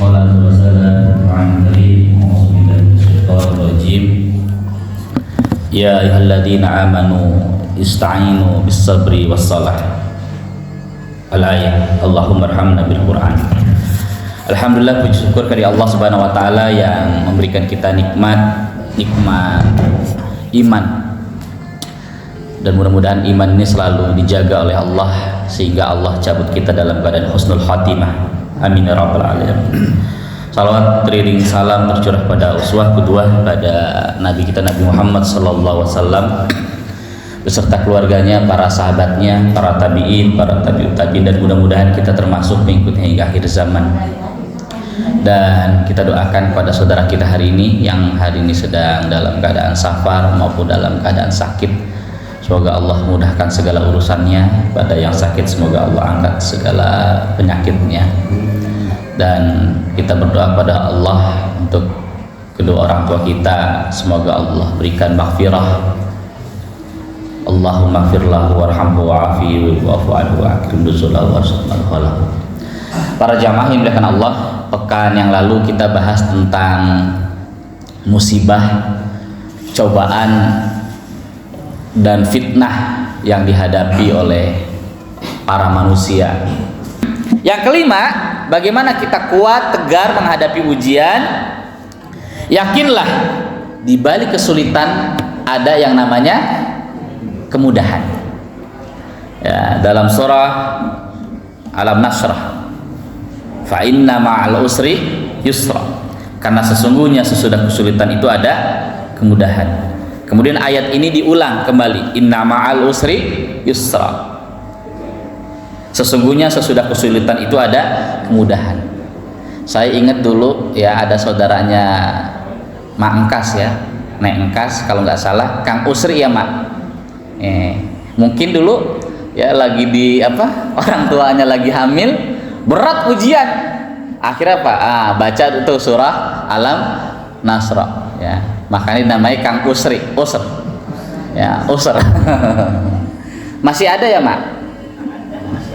Wassalatu wassalamu ala nabi Bismillahirrahmanirrahim. Ya ayyuhalladzina amanu ista'inu bis sabri was salah. Al-ayat. Allahumma arhamna bil Qur'an. Alhamdulillah, puji syukur kepada Allah Subhanahu wa taala yang memberikan kita nikmat iman. Dan mudah-mudahan iman ini selalu dijaga oleh Allah sehingga Allah cabut kita dalam keadaan husnul khatimah. Amin ya rabbal alamin. Salawat teriring salam tercurah pada uswah qudwah pada Nabi kita Nabi Muhammad sallallahu alaihi wasallam beserta keluarganya, para sahabatnya, para tabi'in, para tabi'ut tabi'in, dan mudah-mudahan kita termasuk mengikuti hingga akhir zaman. Dan kita doakan pada saudara kita hari ini yang hari ini sedang dalam keadaan safar maupun dalam keadaan sakit, semoga Allah mudahkan segala urusannya. Pada yang sakit semoga Allah angkat segala penyakitnya. Dan kita berdoa pada Allah untuk kedua orang tua kita, semoga Allah berikan maghfirah. Allahumma firlahu warhamhu wa'afihi wa'fu anhu wa'akrim nuzulahu warahmatullahi. Para jamaah yang dimuliakan Allah, pekan yang lalu kita bahas tentang musibah, cobaan dan fitnah yang dihadapi oleh para manusia. Yang kelima, bagaimana kita kuat tegar menghadapi ujian. Yakinlah di balik kesulitan ada yang namanya kemudahan. Ya, dalam surah Alam Nasrah, fa inna ma'al usri yusra, karena sesungguhnya sesudah kesulitan itu ada kemudahan. Kemudian ayat ini diulang kembali, inna ma'al usri yusra, sesungguhnya sesudah kesulitan itu ada kemudahan. Saya ingat dulu ya, ada saudaranya Mak Engkas ya, Nek Engkas kalau nggak salah, Kang Usri ya Mak. Mungkin dulu ya lagi di orang tuanya lagi hamil, berat ujian, akhirnya baca itu surah Alam Nasrah ya, makanya namanya Kang Usri, Usr ya, Usr. Masih ada ya Mak?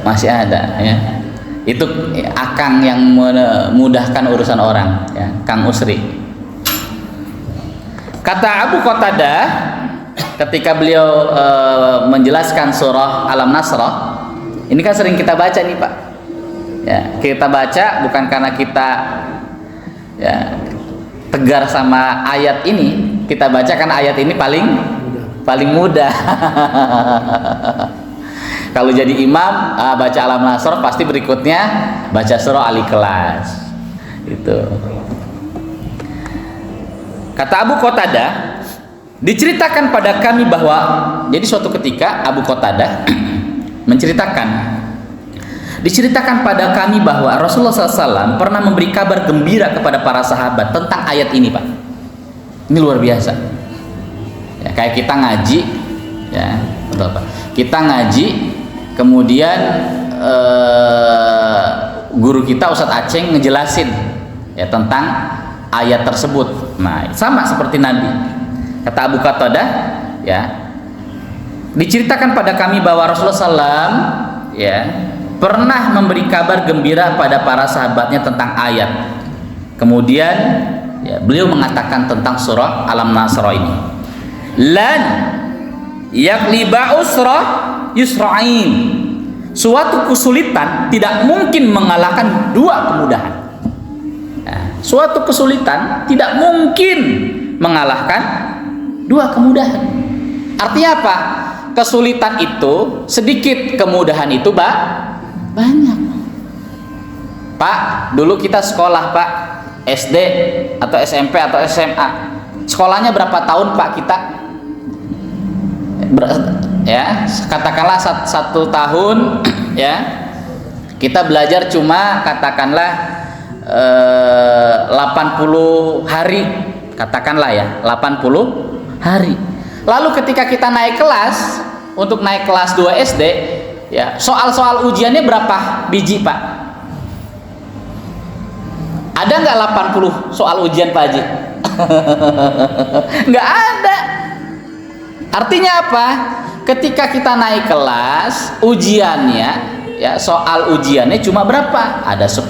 Masih ada ya. Itu akang yang memudahkan urusan orang ya, Kang Usri. Kata Abu Qatadah ketika beliau menjelaskan surah Alam Nasrah, ini kan sering kita baca nih Pak ya, kita baca bukan karena kita ya tegar sama ayat ini, kita baca kan ayat ini paling mudah. Kalau jadi imam baca Alam Nasrah, pasti berikutnya baca surah Al-Ikhlas. Itu kata Abu Qatadah, diceritakan pada kami bahwa, jadi suatu ketika Abu Qatadah diceritakan pada kami bahwa Rasulullah SAW pernah memberi kabar gembira kepada para sahabat tentang ayat ini Pak. Ini luar biasa ya, kayak kita ngaji ya, betul Pak, kita ngaji kemudian guru kita Ustadz Aceh ngejelasin ya tentang ayat tersebut. Nah sama seperti Nabi. Kata Abu Qatadah ya, diceritakan pada kami bahwa Rasulullah SAW ya pernah memberi kabar gembira pada para sahabatnya tentang ayat. Kemudian ya, beliau mengatakan tentang surah Alam Nasrah ini, lan yakliba usrah yusra'in, suatu kesulitan tidak mungkin mengalahkan dua kemudahan. Suatu kesulitan tidak mungkin mengalahkan dua kemudahan. Artinya apa? Kesulitan itu sedikit, kemudahan itu banyak. Pak, dulu kita sekolah Pak, SD atau SMP atau SMA, sekolahnya berapa tahun Pak kita? Ya, katakanlah satu tahun ya, kita belajar cuma katakanlah 80 hari, katakanlah ya 80 hari. Lalu ketika kita naik kelas, untuk naik kelas 2 SD ya, soal-soal ujiannya berapa biji Pak? Ada nggak 80 soal ujian Pak Haji? Nggak ada. Artinya apa? Ketika kita naik kelas, ujiannya ya, soal ujiannya cuma berapa? Ada 10,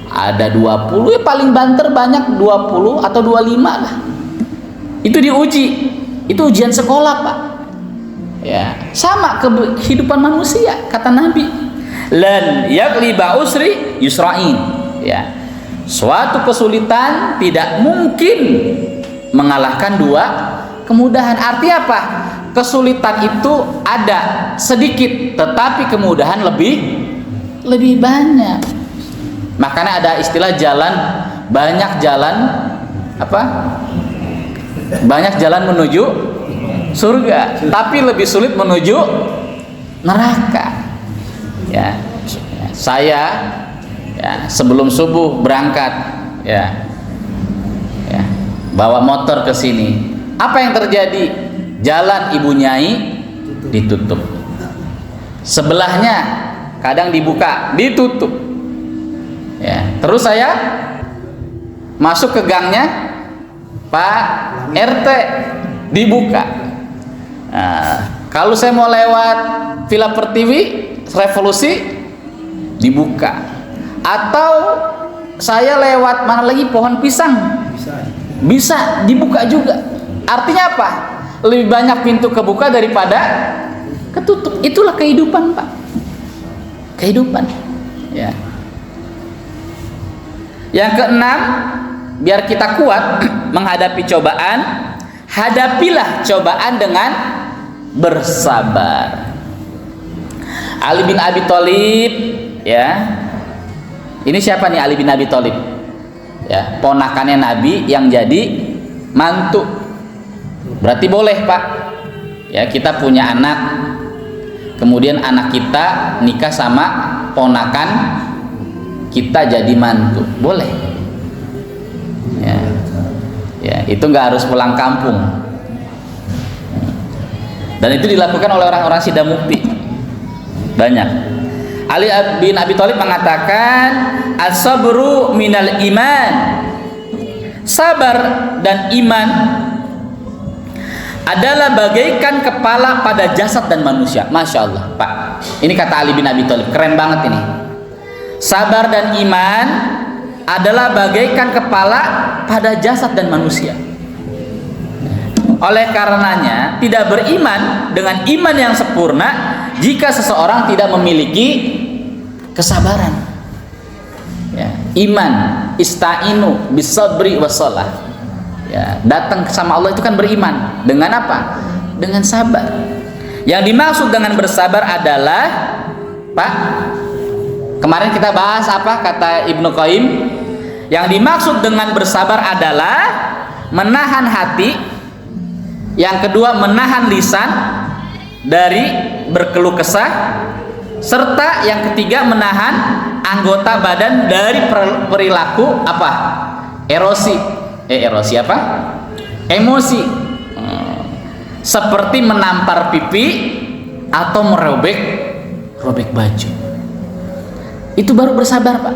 ada 20, ya paling banter banyak 20 atau 25 lah. Itu diuji, itu ujian sekolah Pak. Ya, sama kehidupan manusia, kata Nabi. Lan yagliba usri yusra'in. Ya. Suatu kesulitan tidak mungkin mengalahkan dua kemudahan. Artinya apa? Kesulitan itu ada sedikit, tetapi kemudahan lebih banyak. Makanya ada istilah jalan, banyak jalan apa? Banyak jalan menuju surga, tapi lebih sulit menuju neraka. Ya, saya sebelum subuh berangkat, bawa motor ke sini. Apa yang terjadi? Jalan Ibu Nyai ditutup. Sebelahnya kadang dibuka, ditutup. Ya, terus saya masuk ke gangnya Pak RT, dibuka. Nah, kalau saya mau lewat Villa Pertiwi, Revolusi, dibuka. Atau saya lewat mana lagi, Pohon Pisang, bisa dibuka juga. Artinya apa? Lebih banyak pintu kebuka daripada ketutup. Itulah kehidupan Pak, kehidupan. Ya. Yang keenam, biar kita kuat menghadapi cobaan, hadapilah cobaan dengan bersabar. Ali bin Abi Thalib, ya. Ini siapa nih Ali bin Abi Thalib? Ya, ponakannya Nabi yang jadi mantu. Berarti boleh Pak. Ya, kita punya anak, kemudian anak kita nikah sama ponakan kita jadi mantu, boleh. Ya, itu nggak harus pulang kampung. Dan itu dilakukan oleh orang-orang Sidamukti. Banyak. Ali bin Abi Thalib mengatakan, as-sabru minal iman. Sabar dan iman adalah bagaikan kepala pada jasad dan manusia. Masya Allah Pak, ini kata Ali bin Abi Thalib, keren banget ini. Sabar dan iman adalah bagaikan kepala pada jasad dan manusia. Oleh karenanya tidak beriman dengan iman yang sempurna jika seseorang tidak memiliki kesabaran. Ya, iman ista'inu bisabri wassalah. Ya, datang sama Allah itu kan beriman. Dengan apa? Dengan sabar. Yang dimaksud dengan bersabar adalah Pak, kemarin kita bahas apa kata Ibnu Qayyim? Yang dimaksud dengan bersabar adalah menahan hati. Yang kedua, menahan lisan dari berkeluh kesah, serta yang ketiga menahan anggota badan dari perilaku apa? Erosi apa? Emosi. Seperti menampar pipi atau merobek baju. Itu baru bersabar Pak.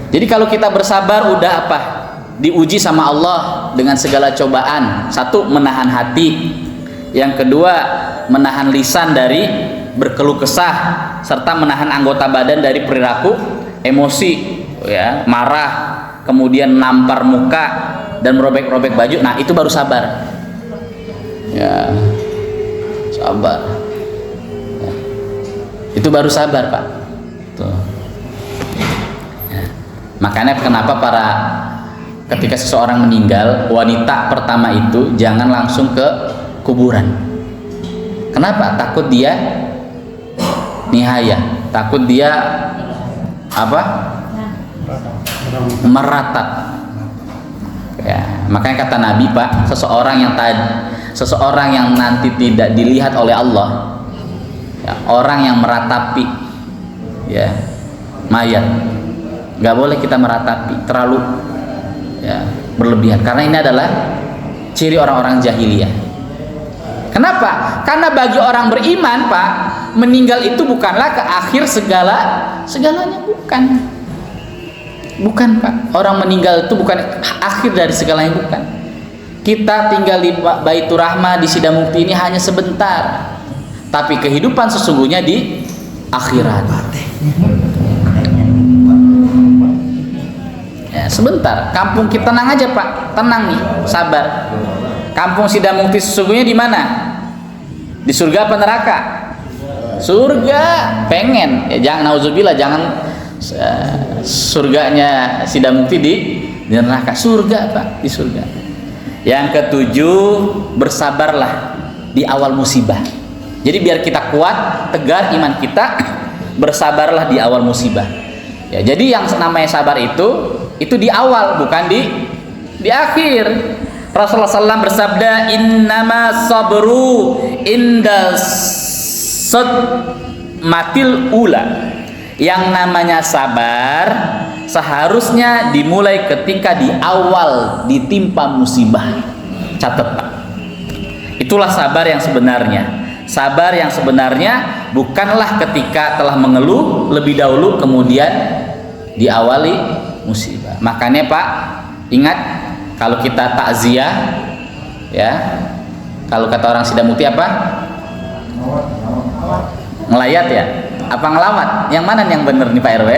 Jadi kalau kita bersabar udah apa? Diuji sama Allah dengan segala cobaan. Satu, menahan hati. Yang kedua, menahan lisan dari berkeluh kesah, serta menahan anggota badan dari perilaku emosi, ya, marah, kemudian nampar muka dan merobek-robek baju. Nah, itu baru sabar. Ya, sabar. Ya. Itu baru sabar Pak. Tuh. Ya. Makanya kenapa ketika seseorang meninggal, wanita pertama itu jangan langsung ke kuburan. Kenapa? Takut dia nihaya, takut dia apa? Meratap. Ya, makanya kata Nabi Pak, seseorang yang nanti tidak dilihat oleh Allah, ya, orang yang meratapi, ya, mayat, nggak boleh kita meratapi terlalu, ya, berlebihan, karena ini adalah ciri orang-orang jahiliyah. Kenapa? Karena bagi orang beriman Pak, meninggal itu bukanlah ke akhir segalanya, bukan Pak. Orang meninggal itu bukan akhir dari segalanya, bukan. Kita tinggal di Baitur Rahmah, di Sidamukti ini hanya sebentar, tapi kehidupan sesungguhnya di akhirat. sebentar. Kampung kita tenang aja Pak, tenang nih, sabar. Kampung Sidamukti sesungguhnya di mana? Di surga apa neraka? Surga. Pengen ya, jangan nauzubillah, jangan surganya Sidamukti di neraka. Surga Pak, di surga. Yang ketujuh, bersabarlah di awal musibah. Jadi biar kita kuat, tegar iman kita, bersabarlah di awal musibah. Ya, jadi yang namanya sabar itu di awal, bukan di akhir. Rasulullah SAW bersabda, innama sabru inda matil ula. Yang namanya sabar seharusnya dimulai ketika di awal ditimpa musibah. Catat Pak, itulah sabar yang sebenarnya. Sabar yang sebenarnya bukanlah ketika telah mengeluh lebih dahulu kemudian diawali musibah. Makanya Pak, ingat kalau kita takziah ya, kalau kata orang Sidamukti apa? Ngelayat ya? Apa ngelawat? Yang mana yang bener nih Pak RW?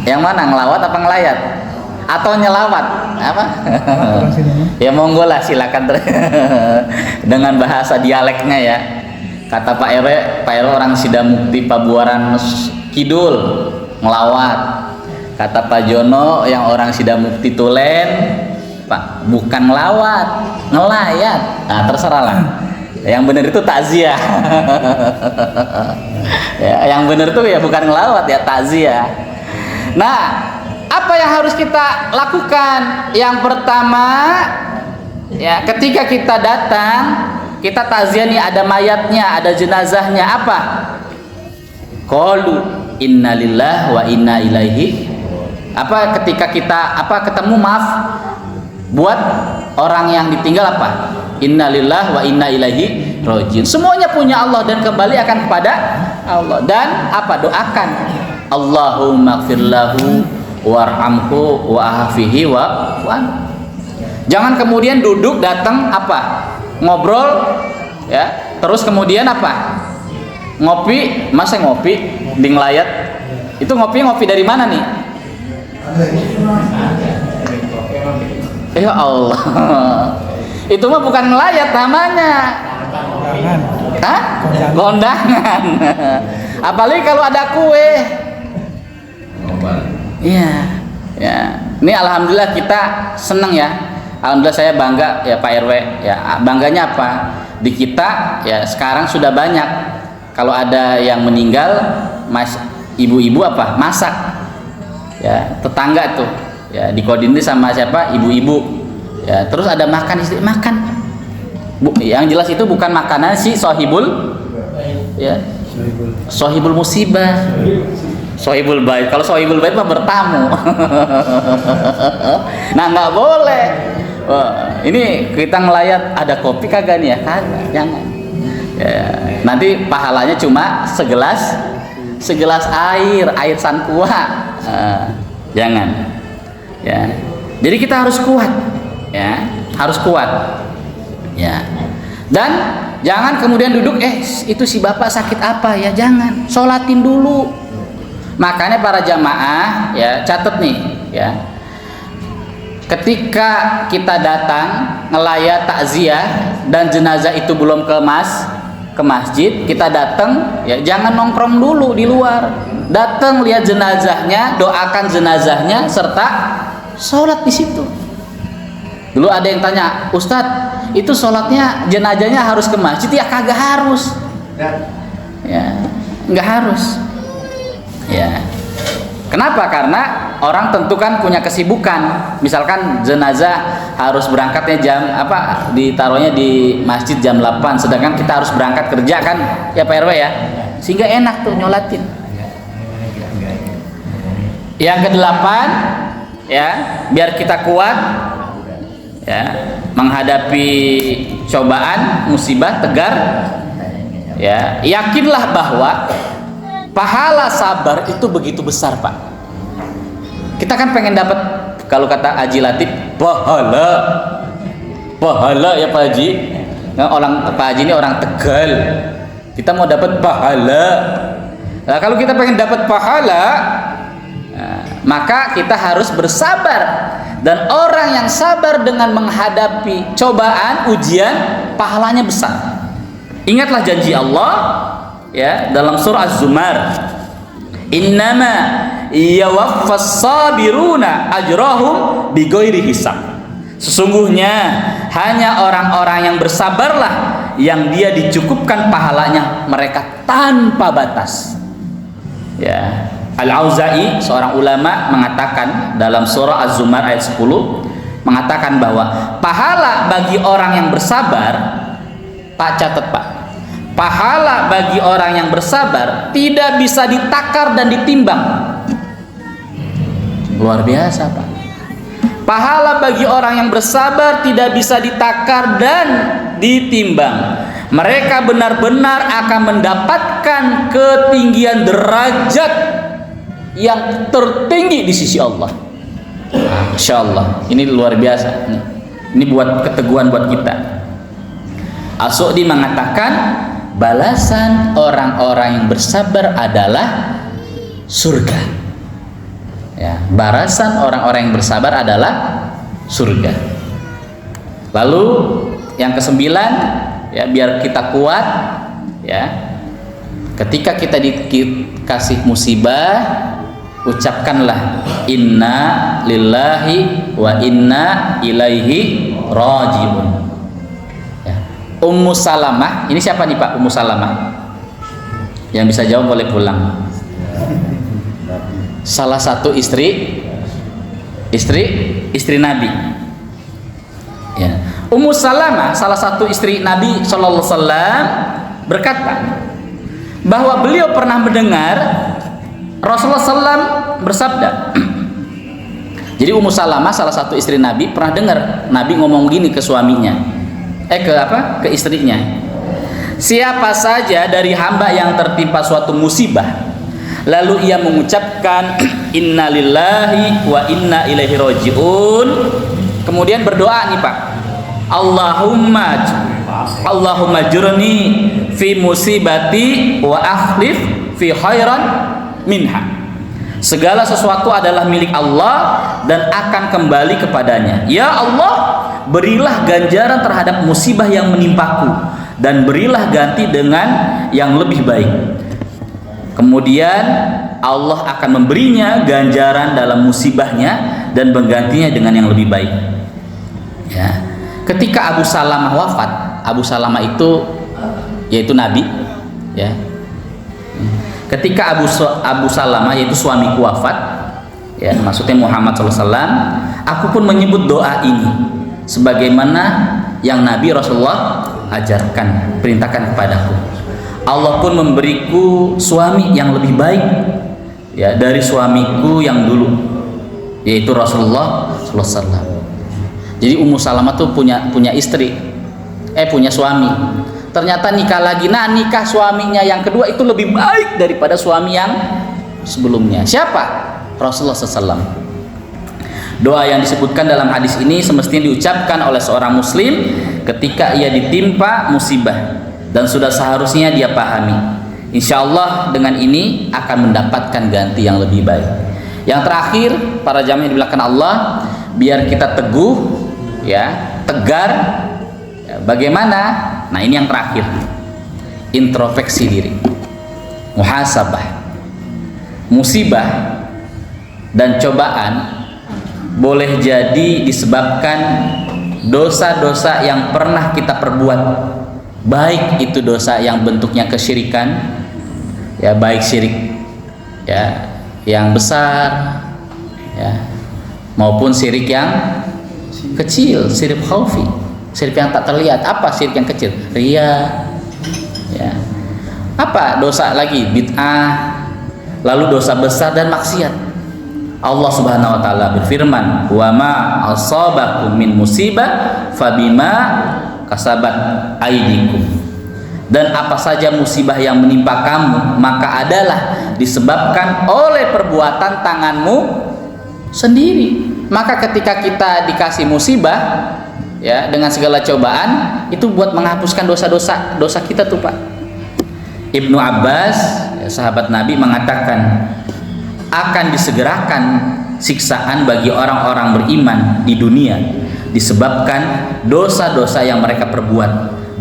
Yang mana, ngelawat apa ngelayat? Atau nyelawat? Apa? Ya monggo lah, silakan dengan bahasa dialeknya ya. Kata Pak RW orang Sidamukti Pabuaran Kidul ngelawat. Kata Pak Jono yang orang Sidamukti Tulen, Pak, bukan ngelawat, ngelayat. Nah, terserah lah. Yang benar itu takziah. Ya, yang benar itu ya bukan ngelawat ya, takziah. Nah, apa yang harus kita lakukan? Yang pertama, ya, ketika kita datang, kita takziah nih, ada mayatnya, ada jenazahnya, apa? Qalu innalillahi wa inna ilaihi. Apa ketika kita ketemu, maaf, buat orang yang ditinggal apa? Innalillahi wa inna ilaihi rajiun. Semuanya punya Allah dan kembali akan kepada Allah. Dan apa? Doakan, Allahumma ighfir lahu warhamhu wa afihi wa. Jangan kemudian duduk datang apa? Ngobrol ya, terus kemudian apa? Ngopi, masa ngopi di ngelayat? Itu ngopi dari mana nih? Ya Allah. Itu mah bukan ngelayat namanya. Hah? Kondangan. Apalagi kalau ada kue. Iya, ya. Ini alhamdulillah kita senang ya. Alhamdulillah saya bangga ya Pak RW. Ya, bangganya apa? Di kita ya sekarang sudah banyak. Kalau ada yang meninggal, ibu-ibu apa? Masak. Ya, tetangga tuh. Ya, dikodinir sama siapa? Ibu-ibu. Ya, terus ada makan, istri makan. Yang jelas itu bukan makanan si sohibul, ya, sohibul musibah. Sohibul bait. Kalau sohibul bait mah bertamu. Nah, nggak boleh. Ini kita ngelayat, ada kopi kagak nih ya? Kagak, jangan. Ya, nanti pahalanya cuma segelas air sankuah. Jangan. Ya. Jadi kita harus kuat. Ya, harus kuat. Ya. Dan jangan kemudian duduk, itu si bapak sakit apa ya? Jangan. Sholatin dulu. Makanya para jamaah ya, catat nih ya, ketika kita datang ngelayat takziah dan jenazah itu belum ke masjid, kita datang ya, jangan nongkrong dulu di luar. Datang lihat jenazahnya, doakan jenazahnya serta sholat di situ. Dulu ada yang tanya, Ustadz, itu sholatnya jenazahnya harus ke masjid? Ya kagak harus. Ya, nggak harus. Ya, kenapa? Karena orang tentu kan punya kesibukan. Misalkan jenazah harus berangkatnya jam apa, ditaruhnya di masjid jam 8, sedangkan kita harus berangkat kerja kan, ya Pak RW ya, sehingga enak tuh nyolatin. Yang kedelapan, ya, biar kita kuat ya menghadapi cobaan, musibah, tegar. Ya, yakinlah bahwa pahala sabar itu begitu besar, Pak. Kita kan pengen dapat, kalau kata Haji Latif, pahala ya Pak Haji. Nah, Pak Haji ini orang Tegal. Kita mau dapat pahala. Nah, kalau kita pengen dapat pahala, nah, maka kita harus bersabar. Dan orang yang sabar dengan menghadapi cobaan, ujian, pahalanya besar. Ingatlah janji Allah ya dalam surah Az-Zumar, innama yawaffas sabiruna ajrahum bighairi hisab. Sesungguhnya hanya orang-orang yang bersabarlah yang dia dicukupkan pahalanya mereka tanpa batas. Ya, Al-Auza'i seorang ulama mengatakan dalam surah Az-Zumar ayat 10 mengatakan bahwa pahala bagi orang yang bersabar, Pak catat Pak, pahala bagi orang yang bersabar tidak bisa ditakar dan ditimbang. Luar biasa Pak. Pahala bagi orang yang bersabar tidak bisa ditakar dan ditimbang. Mereka benar-benar akan mendapatkan ketinggian derajat yang tertinggi di sisi Allah. Masya Allah, ini luar biasa. Ini buat keteguhan buat kita. As-Su'di mengatakan balasan orang-orang yang bersabar adalah surga. Ya, balasan orang-orang yang bersabar adalah surga. Lalu yang kesembilan, ya biar kita kuat, ya ketika kita dikasih musibah, ucapkanlah inna lillahi wa inna ilaihi rajiun. Ya. Ummu Salamah, ini siapa nih Pak Ummu Salamah? Yang bisa jawab boleh pulang. Salah satu istri Nabi. Ya. Ummu Salamah, salah satu istri Nabi Shallallahu Alaihi Wasallam berkata bahwa beliau pernah mendengar Rasulullah SAW bersabda. Jadi Ummu Salamah salah satu istri Nabi pernah dengar Nabi ngomong gini ke suaminya, ke istrinya. Siapa saja dari hamba yang tertimpa suatu musibah, lalu ia mengucapkan innalillahi wa inna ilaihi rajiun, kemudian berdoa nih Pak, Allahumma jurni fi musibati wa akhlif fi khairan minha. Segala sesuatu adalah milik Allah dan akan kembali kepadanya. Ya Allah, berilah ganjaran terhadap musibah yang menimpaku dan berilah ganti dengan yang lebih baik. Kemudian Allah akan memberinya ganjaran dalam musibahnya dan menggantinya dengan yang lebih baik. Ya. Ketika Abu Salamah wafat, Abu Salamah itu yaitu Nabi, ya. Ketika Abu Salamah yaitu suamiku wafat, ya, maksudnya Muhammad SAW, aku pun menyebut doa ini sebagaimana yang Nabi Rasulullah ajarkan, perintahkan kepadaku. Allah pun memberiku suami yang lebih baik, ya, dari suamiku yang dulu, yaitu Rasulullah SAW. Jadi Ummu Salamah tuh punya istri, punya suami. Ternyata nikah lagi, nikah suaminya yang kedua itu lebih baik daripada suami yang sebelumnya. Siapa? Rasulullah SAW. Doa yang disebutkan dalam hadis ini semestinya diucapkan oleh seorang muslim ketika ia ditimpa musibah dan sudah seharusnya dia pahami. Insya Allah dengan ini akan mendapatkan ganti yang lebih baik. Yang terakhir, para jamaah yang dimuliakan Allah, biar kita teguh, ya, tegar. Ya, bagaimana? Nah, ini yang terakhir, introspeksi diri, muhasabah. Musibah dan cobaan boleh jadi disebabkan dosa-dosa yang pernah kita perbuat, baik itu dosa yang bentuknya kesyirikan, ya, baik syirik, ya, yang besar, ya, maupun syirik yang kecil, syirik khaufi, syirik yang tak terlihat. Apa syirik yang kecil? Riya, ya. Apa dosa lagi? Bid'ah. Lalu dosa besar dan maksiat. Allah Subhanahu wa taala berfirman, "Wa ma asabakum min musibah fabima kasabat aydikum." Dan apa saja musibah yang menimpa kamu, maka adalah disebabkan oleh perbuatan tanganmu sendiri. Maka ketika kita dikasih musibah, ya, dengan segala cobaan, itu buat menghapuskan dosa kita tuh Pak. Ibnu Abbas, ya, sahabat Nabi, mengatakan, akan disegerakan siksaan bagi orang-orang beriman di dunia disebabkan dosa-dosa yang mereka perbuat,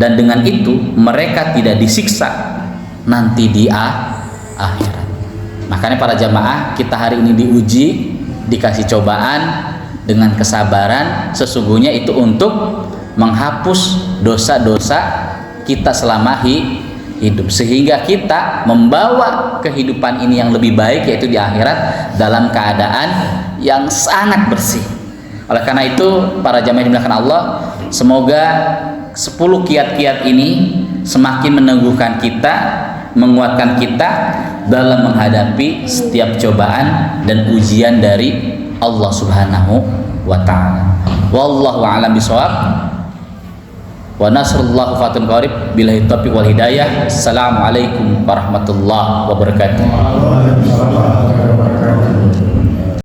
dan dengan itu mereka tidak disiksa nanti di akhirat. Makanya para jamaah, kita hari ini diuji, dikasih cobaan dengan kesabaran, sesungguhnya itu untuk menghapus dosa-dosa kita selama hidup, sehingga kita membawa kehidupan ini yang lebih baik, yaitu di akhirat dalam keadaan yang sangat bersih. Oleh karena itu para jamaah yang dimuliakan Allah, semoga 10 kiat-kiat ini semakin meneguhkan kita, menguatkan kita dalam menghadapi setiap cobaan dan ujian dari Allah Subhanahu wa ta'ala. Wallahu a'lam bishawab. Wa nasrullahu fatun qarib, billahi taufiq wal hidayah. Assalamualaikum warahmatullahi wabarakatuh.